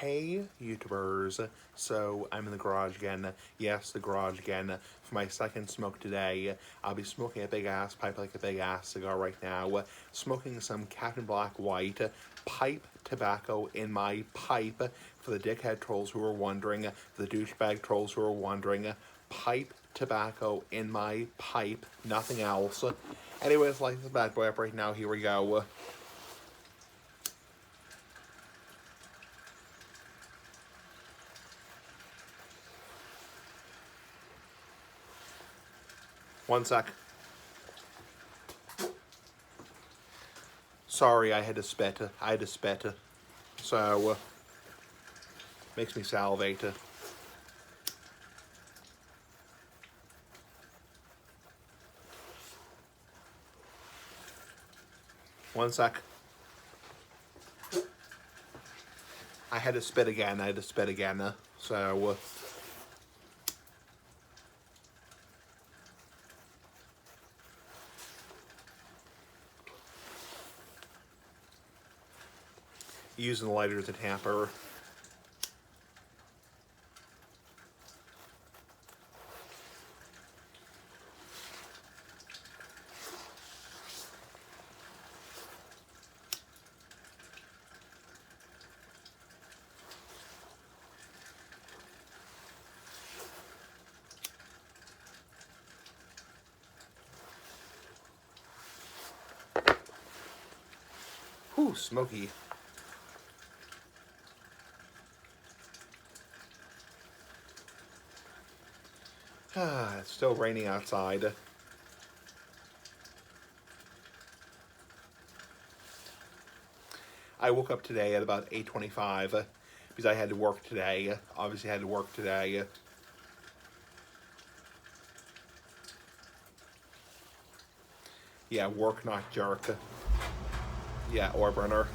Hey YouTubers, so I'm in the garage again, yes, the garage again, for my second smoke today. I'll be smoking a big ass pipe like a big ass cigar right now, smoking some Captain Black White pipe tobacco in my pipe, for the dickhead trolls who are wondering, the douchebag trolls who are wondering, pipe tobacco in my pipe, nothing else. Anyways, light this bad boy up right now, here we go. One sec. Sorry, I had to spit. So, makes me salivate. One sec. I had to spit again. So, using the lighter as a tamper. Whew, smoky. It's still raining outside. I woke up today at about 8:25 because I had to work today. Obviously, I had to work today. Yeah, work, not jerk. Yeah, or burner.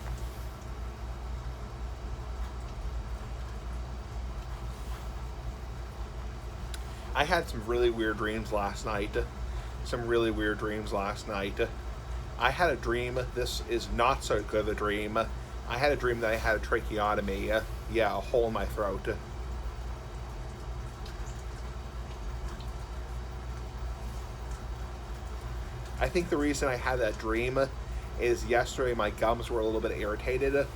I had some really weird dreams last night. I had a dream. This is not so good of a dream. I had a dream that I had a tracheotomy. Yeah, a hole in my throat. I think the reason I had that dream is yesterday my gums were a little bit irritated.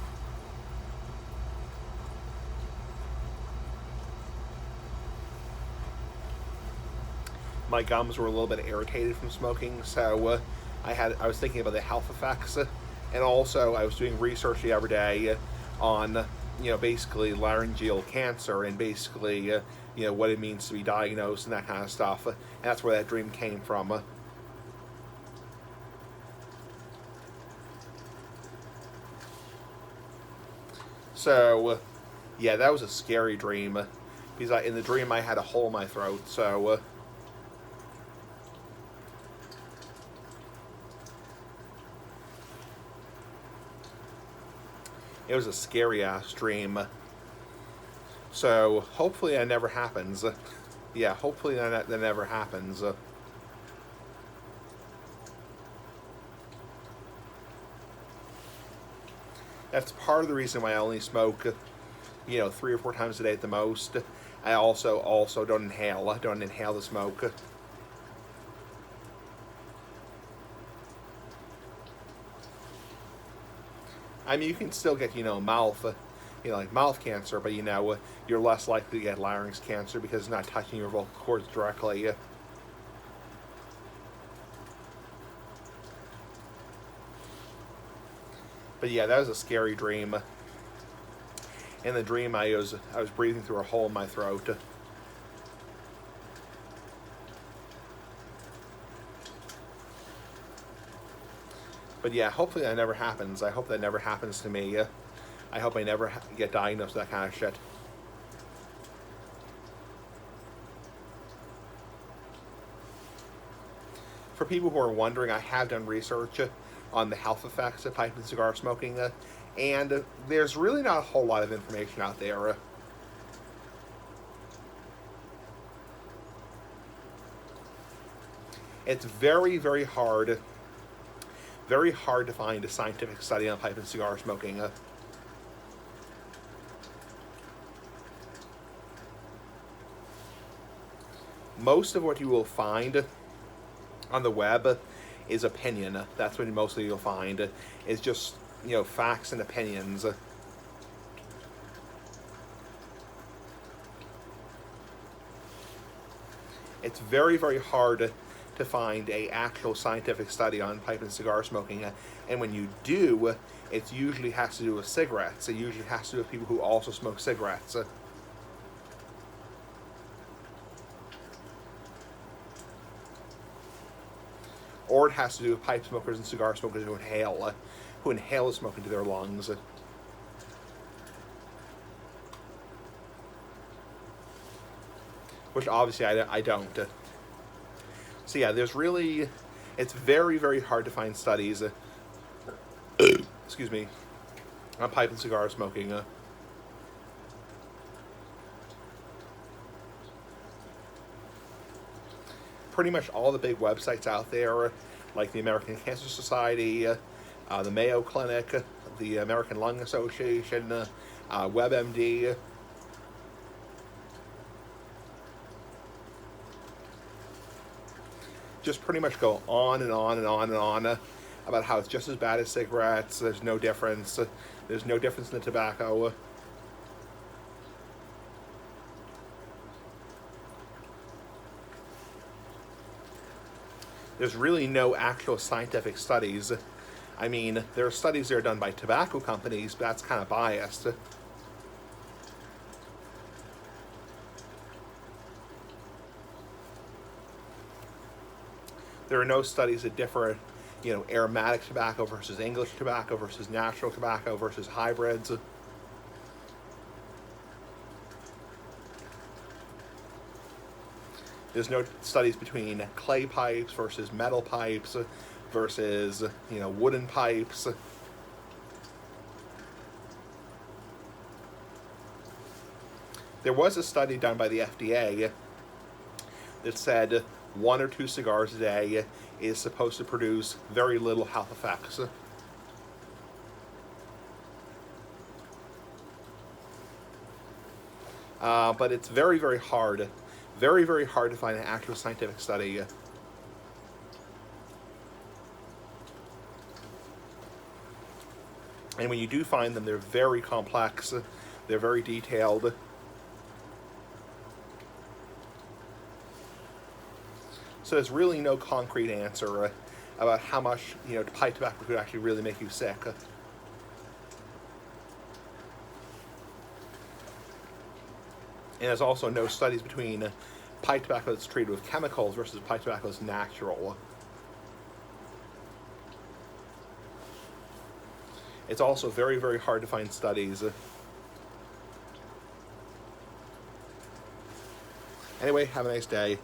My gums were a little bit irritated from smoking, so I was thinking about the health effects, and also I was doing research the other day on basically laryngeal cancer and basically what it means to be diagnosed and that kind of stuff, and that's where that dream came from. So yeah, that was a scary dream because in the dream I had a hole in my throat, so it was a scary ass dream. So hopefully that never happens. Yeah, hopefully that never happens. That's part of the reason why I only smoke, 3 or 4 times a day at the most. I also don't inhale the smoke. I mean, you can still get, mouth, like mouth cancer, but, you're less likely to get larynx cancer because it's not touching your vocal cords directly. But yeah, that was a scary dream. In the dream, I was breathing through a hole in my throat. But yeah, hopefully that never happens. I hope that never happens to me. I hope I never get diagnosed with that kind of shit. For people who are wondering, I have done research on the health effects of pipe and cigar smoking, and there's really not a whole lot of information out there. It's very, very hard to find a scientific study on pipe and cigar smoking. most of what you will find on the web is opinion. That's what mostly you'll find is just, facts and opinions. It's very, very hard to find a actual scientific study on pipe and cigar smoking, and when you do, it usually has to do with cigarettes. It usually has to do with people who also smoke cigarettes. Or it has to do with pipe smokers and cigar smokers who inhale smoke into their lungs. Which obviously I don't. So yeah, it's very, very hard to find studies, excuse me, on pipe and cigar smoking. Pretty much all the big websites out there, like the American Cancer Society, the Mayo Clinic, the American Lung Association, WebMD, just pretty much go on and on and on and on about how it's just as bad as cigarettes. There's no difference. There's no difference in the tobacco. There's really no actual scientific studies. I mean, there are studies that are done by tobacco companies, but that's kind of biased. There are no studies that differ, aromatic tobacco versus English tobacco versus natural tobacco versus hybrids. There's no studies between clay pipes versus metal pipes versus, wooden pipes. There was a study done by the FDA that said 1 or 2 cigars a day is supposed to produce very little health effects. But it's very, very hard to find an actual scientific study. And when you do find them, they're very complex, they're very detailed. So there's really no concrete answer about how much, pipe tobacco could actually really make you sick. And there's also no studies between pipe tobacco that's treated with chemicals versus pipe tobacco that's natural. It's also very, very hard to find studies. Anyway, have a nice day.